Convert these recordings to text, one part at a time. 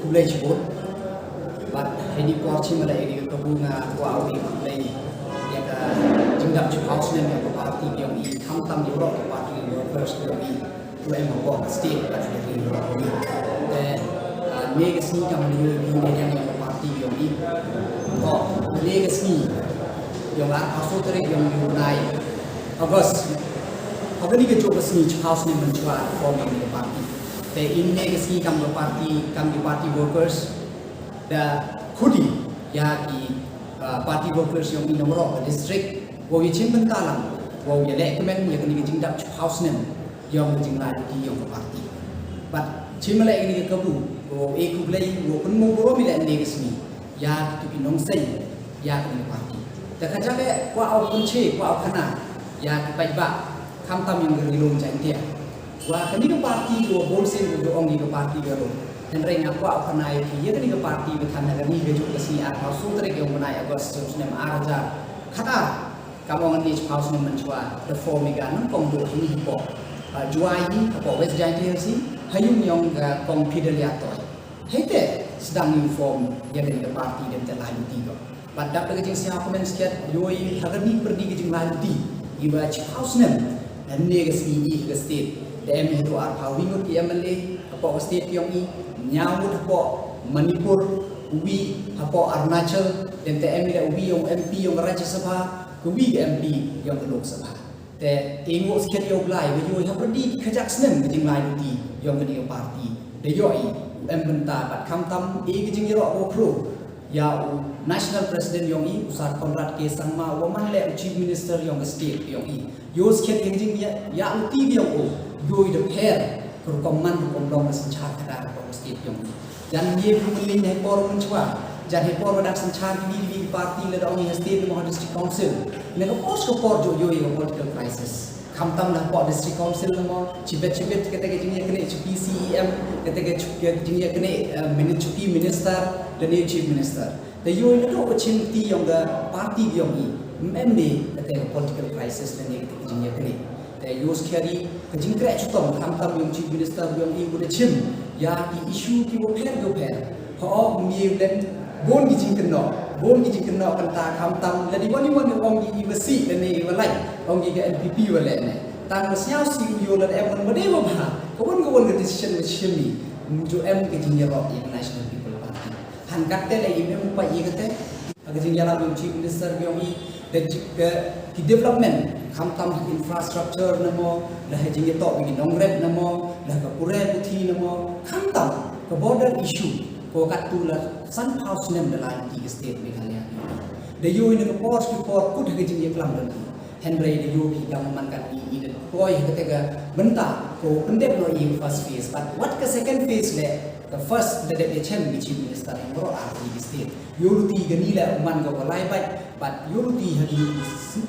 kulai cibut, but ini kuarci malai ini kebunga kuau ini kulai yang jingdap house ni yang parti yang ini tam Europe parti workers yang ini tu emang state kat negeri Europe ni. Dan legacy kami yang parti yang ini, legacy yang asal dari yang Unite August. Agar ni kecuali seni house ni mencuat form yang parti.แต่อินเนกสีกำลังปาร์ตี้ workers ได้คุดียากีปาร์ตี้ workers yang in nomor ke district ว่าวิชิมเป็นตาลังว่าวิเล็กแม่งyang ini jingdap house nem yang jinglah di yang parti. But cima lagi ini kebuว่าekup lagiว่าpun mau boro milik nek seni ya tu pinong sei ya ke parti. แต่ข้าจะเลยว่าเอาคนเชี่ยว่าเอาขนาดยาไปบ้าคำตามyang bergilung jantia. Wah, kini ke parti dua bolsen untuk orang ke parti baru. Dan reng aku apa naik dia kini ke parti bertanda kini ke juga sini atau sutra yang menaik aku seterusnya arja kata kamu ngani house ni mencuat reform ikan kongdo ini hipo juai ini apa west janji sih hayung yang kong pidel atoi. Hete sedang inform dia kini ke parti dan terlalu tiga. Pada kerja siapa komen sekian yoi agar ni pergi kerja lalu iba house ni dan ni ke sini ke state. Dem itu arpa wingut MLA apa state yang ini nyamut apa Manipur ubi apa Arunachal dan TM ini ubi yang MP yang Raja Sabha ubi MP yang Lok Sabha. Te tengok sikit yang belai baju yang pergi kerja senang kerja lain di yang kini parti. Deyoi bentar pat kamtam kerja jerok okro ya national president yang ini Usar Konrad K Sangma waman le chief minister yang state yang ini. Yo sikit kerja ya uti yang Yoi the pair kerukuman hukum sencar kadar hukum state yang ini. Jangan dia pilih hepor mencua, jangan hepor pada sencar di parti leda orang state mau district council. Mereka pos kepor jo yoi political crisis. Kamtam lah pok district council mau cibet kita kejenis kena cuti CEM, kita kejenis kena cuti minister dan chief minister. Dan yoi itu opportunity yang parti yang ini, memang kita political crisis dan kita kejenis kena. Yos kari kejingkrak cutom kamtam yang chief minister yang ibu dah cim ya di isu ki woper ho milen bon gijing kena kanta kamtam jadi wani ong di besi dan ni walai ong di NPP walai ne tang siau si yo la em bade ba kawon decision which shimi jo em kejing ya yang national people party han katte le ime upa yegate kejing ya la chief minister yang di development kamtam infrastructure namo dah jingi tok bagi nongret namo dah ke pure puthi namo kamtam ke border issue ko katu la sun house nem dalam di state Meghalaya de yo ini ke port ku dah jingi kelam dan Henry de yo ki government kan ini koi ketika bentar ko pendek no in first phase but what ke second phase le the first the chief minister yang ro di state yo ruti gani la man ko lai bai but yuruti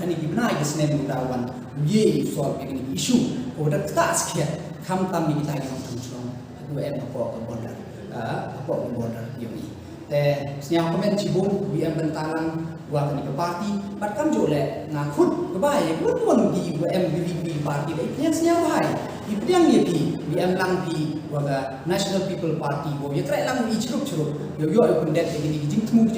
hani gimana isnem udawan ye soal begini isu udah tak sekian kamtam ni kita yang tunjuk dua apa border ini setiap komen cibung biar bentalang buat ni parti bahkan jole ngakut kebaik pun di MBB parti itu yang setiap hari itu yang ye biar lang di waga National People Party bo ye kira lang ichrup yo pendek begini jing temu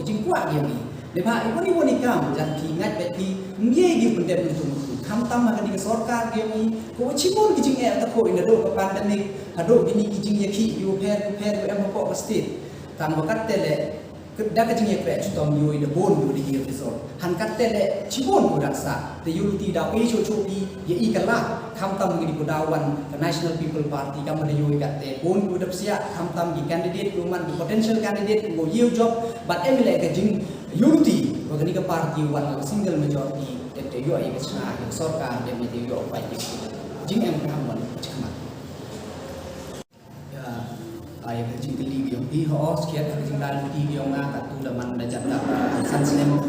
jing kuat yang ni. Lepas ini kam jangan ingat beti nggak gitu pendek itu kamtam akan di sorkar dia ni kau cipun kijing tak kau ini dok pandemik hadok ini kijing yaki you pair em apa state tang bakat tele dah kijing yak cutom you ini bon you di episode han kat tele cipun budak sa the you tidak cuci ya ikalah kamtam ini budawan National People Party kamu ada you kat te bon budak siap kamtam di candidate kuman di potential candidate go you job but emile kijing unity bagi ke parti one single majority dan dia ai kesana sorkar dia mesti yo pai jing em kaman macam ya ai ke jing keli yo di ho sekian ke jing lalu di yo nga katu daman da janda san sinem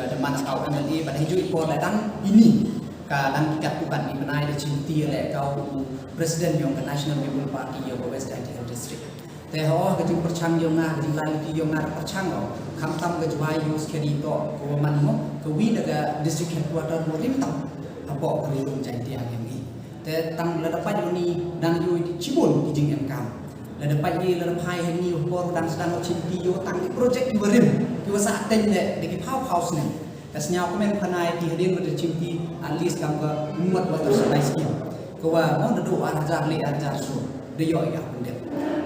daman kau MLA pada hijau impor datang ini kalang kat bukan di menai da cinti le kau presiden yang National People Party yo West Jaya District teh ho ke jing perchang yo nga jing lalu di yo nga perchang kamtam ke juai use kiri to ko manmo ke wi daga district headquarter mo limtam apo ke rum janti yang ni te tang la dapat ni dan yu cibun kijing em kam là dapat ye dalam hai ni por dan sedang cimpi yo tang project di berim yo sa ten de di pau house ni tasnya komen panai di hadin ber cimpi at least kam ka muat wa tersabai skim ko wa mon do arjar li arjar so de yo ya pun de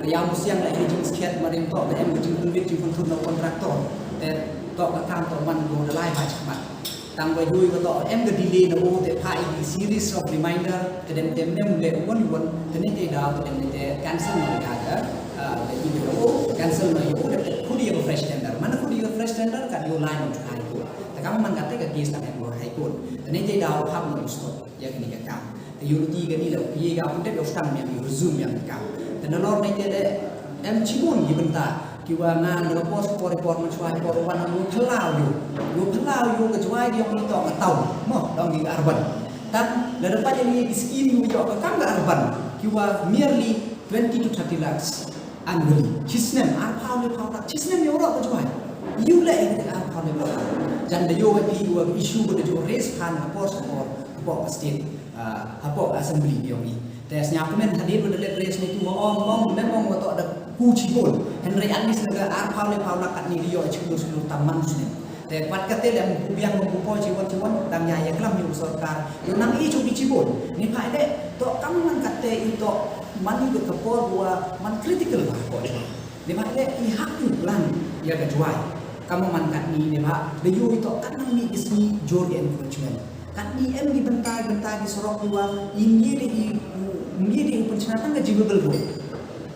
yang musiang la hijing sket maring to de em jing kunvit jing kon thun kontraktor te to ka kam to man go de lai ha chmat tang wa yui ko to em ga delay na o te phai di series of reminder te dem tem nem le won won te ni te da te dem te cancel na ga ga le ni o cancel na yo de khudi yo fresh tender mana khudi yo fresh tender ka yo line on hai ko te kam man ka te ka case ta ko hai ko te ni te da phap no stop ya ni ka kam te unity ga ni la pi ga pun te yo stand yang yo zoom yang kam te na lor ni te de em chibun gi benta kiwa ngan lo post report man chwai por wan lu thlau yu ke chwai dia ni to ka tau mo dong gi arban tan la dapat ni skim yu yo ka kam ga arban kiwa merely 20 to 30 lakhs annually chisnem ar phau le phau ta chisnem yo ro ka chwai yu le ar phau le phau jan de yo pi yu issue ko de jo raise khan ka post por state hapok assembly yo niแต่สยามก็เป็นทันทีมันเล็กเรสในตัวมองแม่มองว่าต่อเด็กกูชิบุนเห็นไรอันนี้สักอาร์พาวเลยพาวลักกันนี่ดิโอชิบุนสุดตามมันสุดแต่วัดกติแล้วมันเบียงมันผู้พ่อชิบุนดังใหญ่ยังกล้ำอยู่สกัดอยู่นั่งอีชุบิชิบุนนี่ภายในต่อกังมันกติอีต่อมันนี่ก็กระโปรงว่ามันคริติคอลมากกว่านี่ภายในอีฮักอยู่หลังยังกระจายกังมันกัดนี้เนี่ยว่าเดี๋ยวอยู่ต่อกันนั่งมีอิสมีโจรเอ็นฟลูเอนซ์กันนี่เอ็มdi bentar di sorok dua ini di pencenatan ke jiwabel go.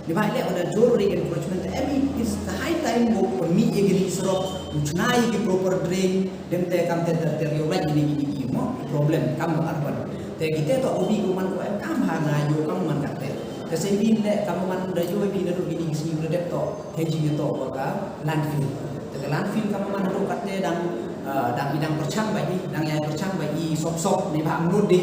Di mana ada jor rate encroachment. Every is the high time go for me again sorok ucnai ke proper drain dem te kam te teriobat ini mo problem kam arban. Te kita to obi kuman ko kam hana yo kam man kate. Te sebin le kam man da yo bi da gini sini redep to hedging to ka landfill. Te landfill kam man do kate dang bidang percang bagi dang yang percang bagi sok ni pak menurut di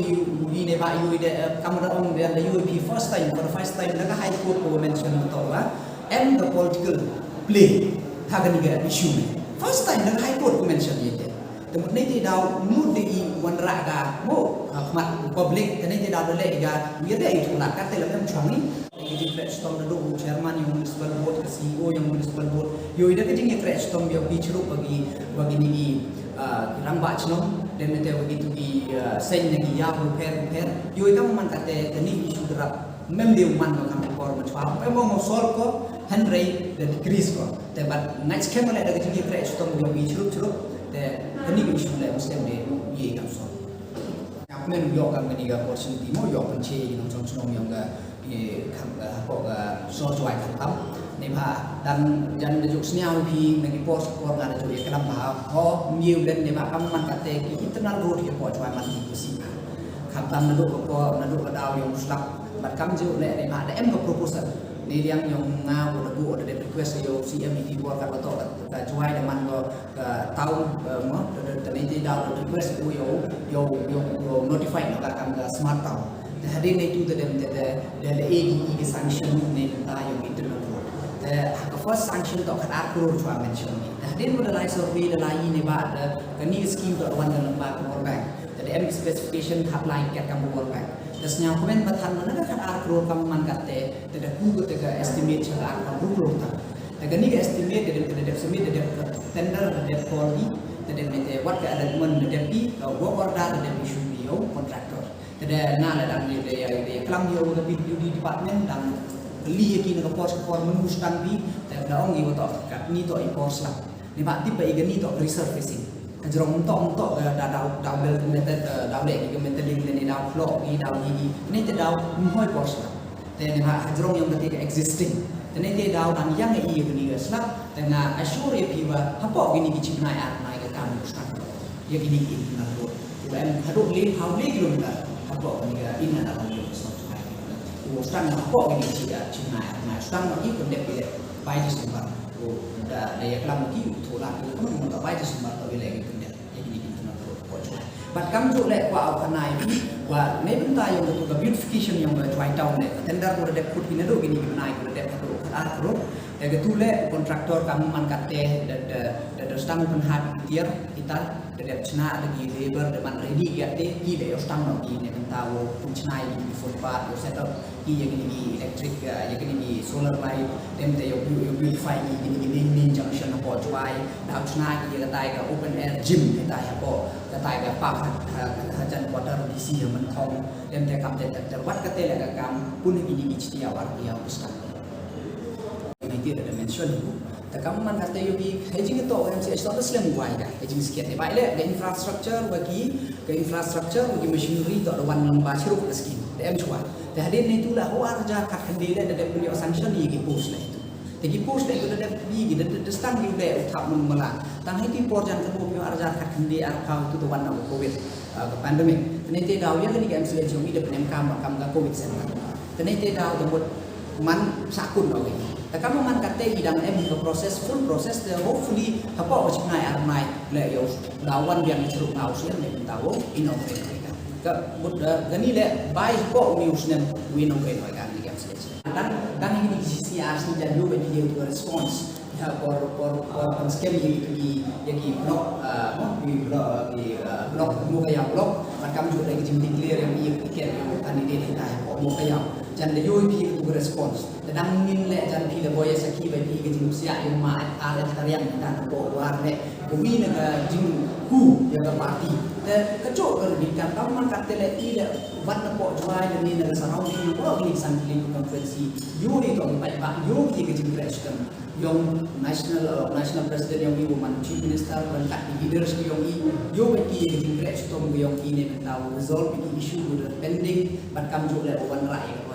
ni pak yu de kamu dah orang dia yu di first time for the first time dah high court ko mention betul lah and the political play hagan ni issue ni first time dah high court ko mention ye de temut ni ti dau menurut di wan raga mo khmat public ni ti dau le ga ye de itu lah kata lah macam ni di platform dah do chairman yang municipal board CEO yang municipal board yo ida ke jing platform yang bicara bagi ni rambak chnom dan nanti begitu di sen lagi ya repair yo ida man kata ni isu derap mem dia man ko kam por macam apa mau solve ko Henry the decrease ko but next kemale ada ke jing platform yang bicara te ni isu le mesti de ye kam so aku men yo kam ni ga opportunity mo yo pen che yang chnom yang ga kok so cuai kham ni ba dan jan de juk sniau pi ngi pos ko ngara ju ye kalam ba ho miu den ni ba kam man kate ki internal road ye po cuai man ki si kham tam na do ko na do ka daw yung slap bat kam ju le ni ba da em ko proposal ni yang yung nga ko da bu da request yo CMET ko ka to ka cuai da man ko tau mo da ni daw request ko yo notify no ka kam ga smart tau hadir itu dalam ADE ke sanction ni tentang yang internal road. The first sanction tu akan aku cuma mention ni. Hadir pada lain survey lain ni bah kini scheme tu awan dalam bah World Bank. Jadi M specification hab lain kat kamu World Bank. Terusnya komen batan mana kan aku kamu man kate tidak kugut tidak estimate cara aku rule tak. Tapi ni estimate tidak submit tidak tender tidak quality tidak what keadaan tidak pi work order tidak issue bio contractor. Jadi nak ada dia kelam dia lebih di department dan beli lagi nak pos menuskan bi dan orang ini betul kat ni tu import lah. Ni pak tiba ikan ni tu resurfacing. Jerong untuk dah double method double lagi method ni dah flow ni dah ni dah muhoi pos lah. Dan ni pak jerong yang berarti existing. Dan ni dah dan yang ini ni lah. Dengan assure piwa apa gini kicip naik naik ke kamu sekarang. Ya gini nak road. Dan haduk le how le kilometer. Apa ni ga ina dalam hidup sesuatu hari. Ustang apa ini Cina, Ustang lagi pendek dia, baik disumbar. Dah daya kelam lagi utolak itu pun mula baik disumbar tapi lagi pendek. Jadi ni kita nak buat. But kamu tu lek wa akanai, wa ni bentar yang tu ke beautification yang bercuai tahun lek. Tender tu ada put ini tu gini naik tu ada tu arah. Jadi tu lek kontraktor kamu man kate dan Ustang pun had tiar kita Dedap cina lagi labor depan ready ya te ki le stang no ki ne tahu cina di footpath yo set up ki yang ini electric yang ini solar light dem te yo beautify ni junction ko juai dah cina ki kata ka open air gym kata ya ko kata ka park hajan water DC yang mentong dem te kam te terwat kate la kam pun ini ki awar dia stang ini tidak ada mention Takam man kata yogi hedging itu MCH itu selalu buat kan hedging sekian. Baik le ke infrastructure bagi machinery itu ada wan lembah ceruk skin. Dem cuba. Tapi ini itulah warga kat kendela ada beliau sanction ni post lah itu. Tapi post lah itu ada bigi ada stang di le utak menmela. Tang itu porjan kan beliau warga kat kendela kau itu wan nak covid pandemic. Tenete dah ya kan ni MCH yogi ada penemkam covid center. Tenete dah tempat man sakun lagi. Takam man kata idang proses full proses hopefully apa macam nai armai le yo lawan yang ceruk ngausian le tahu inaugurate mereka. Gani le bai ko news nen inaugurate mereka ni game stage. Dan ini sisi asli dan lu bagi dia untuk response ya por scam yang di blog muka yang blog macam juga lagi jim declare yang dia tiket yang kandidat kita muka yang dan dia itu respons dan min le dan pila boya saki bagi ke jinusia yang ma ada tarian dan ko warne bumi naga jin ku yang parti dan kecok kerdikan kamu kata le ida wan ko juai dan ni naga surrounding ko ni sampai konferensi yuri to baik pak yuri ke jin president yang national president yang ibu man chief minister dan kat leaders yang yo bagi ke jin president yang ini tahu resolve issue pending but kam juga wan rai